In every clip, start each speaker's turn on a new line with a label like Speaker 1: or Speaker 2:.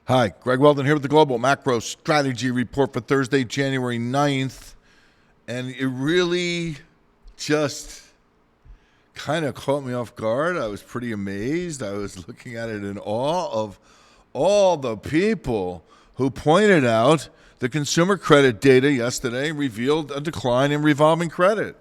Speaker 1: Hi, Greg Weldon here with the Global Macro Strategy Report for Thursday, January 9th. And it really just kind of caught me off guard. I was pretty amazed. I was looking at it in awe of all the people who pointed out the consumer credit data yesterday revealed a decline in revolving credit.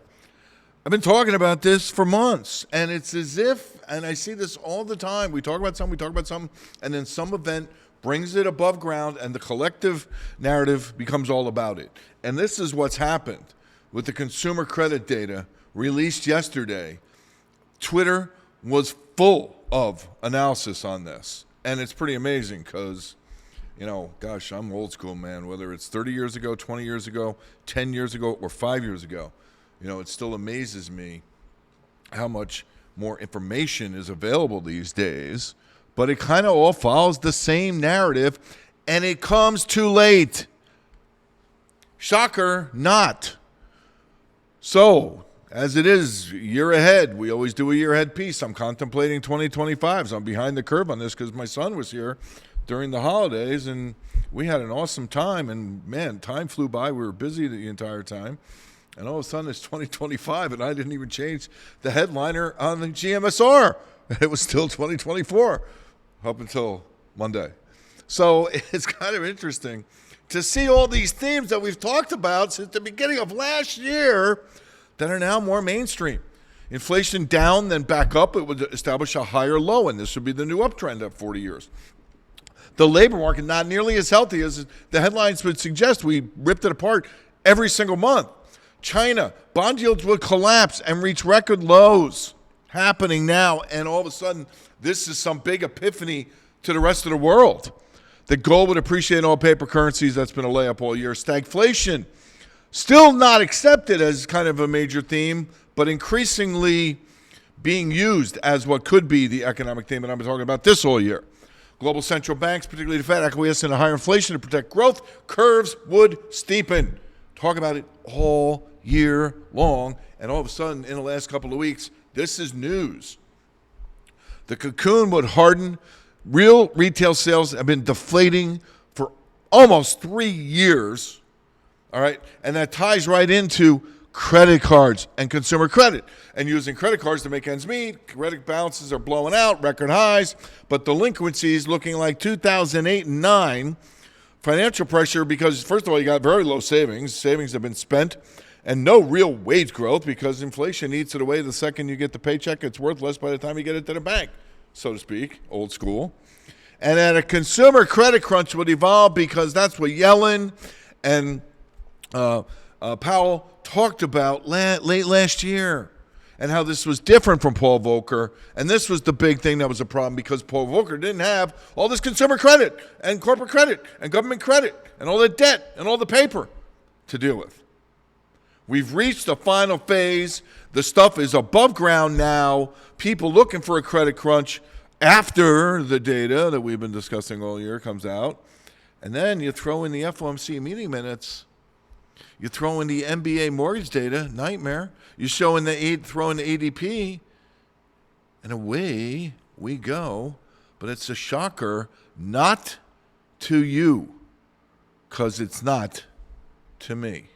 Speaker 1: I've been talking about this for months, and it's as if, and I see this all the time, we talk about something, and then some event brings it above ground, and the collective narrative becomes all about it. And this is what's happened with the consumer credit data released yesterday. Twitter was full of analysis on this, and it's pretty amazing because, gosh, I'm old school, man. Whether it's 30 years ago, 20 years ago, 10 years ago, or 5 years ago, it still amazes me how much more information is available these days. But it kind of all follows the same narrative, and it comes too late. Shocker, not. So, as it is, year ahead, we always do a year ahead piece. I'm contemplating 2025, so I'm behind the curve on this because my son was here during the holidays, and we had an awesome time. And, man, time flew by. We were busy the entire time. And all of a sudden, it's 2025, and I didn't even change the headliner on the GMSR. It was still 2024. Up until Monday. So it's kind of interesting to see all these themes that we've talked about since the beginning of last year that are now more mainstream. Inflation down, then back up. It would establish a higher low, and this would be the new uptrend at 40 years. The labor market not nearly as healthy as the headlines would suggest. We ripped it apart every single month. China, bond yields would collapse and reach record lows happening now, and all of a sudden, this is some big epiphany to the rest of the world. The gold would appreciate in all paper currencies. That's been a layup all year. Stagflation, still not accepted as kind of a major theme, but increasingly being used as what could be the economic theme, and I've been talking about this all year. Global central banks, particularly the Fed, acquiescing in higher inflation to protect growth. Curves would steepen. Talk about it all year long, and all of a sudden, in the last couple of weeks, this is news. The cocoon would harden. Real retail sales have been deflating for almost 3 years, all right? And that ties right into credit cards and consumer credit. And using credit cards to make ends meet, credit balances are blowing out, record highs, but delinquencies looking like 2008 and 9. Financial pressure because, first of all, you got very low savings. Savings have been spent. And no real wage growth because inflation eats it away the second you get the paycheck. It's worth less by the time you get it to the bank, so to speak, old school. And then a consumer credit crunch would evolve because that's what Yellen and Powell talked about late last year and how this was different from Paul Volcker. And this was the big thing that was a problem because Paul Volcker didn't have all this consumer credit and corporate credit and government credit and all the debt and all the paper to deal with. We've reached the final phase. The stuff is above ground now. People looking for a credit crunch after the data that we've been discussing all year comes out. And then you throw in the FOMC meeting minutes. You throw in the MBA mortgage data, nightmare. You throw in the ADP, and away we go. But it's a shocker, not to you, because it's not to me.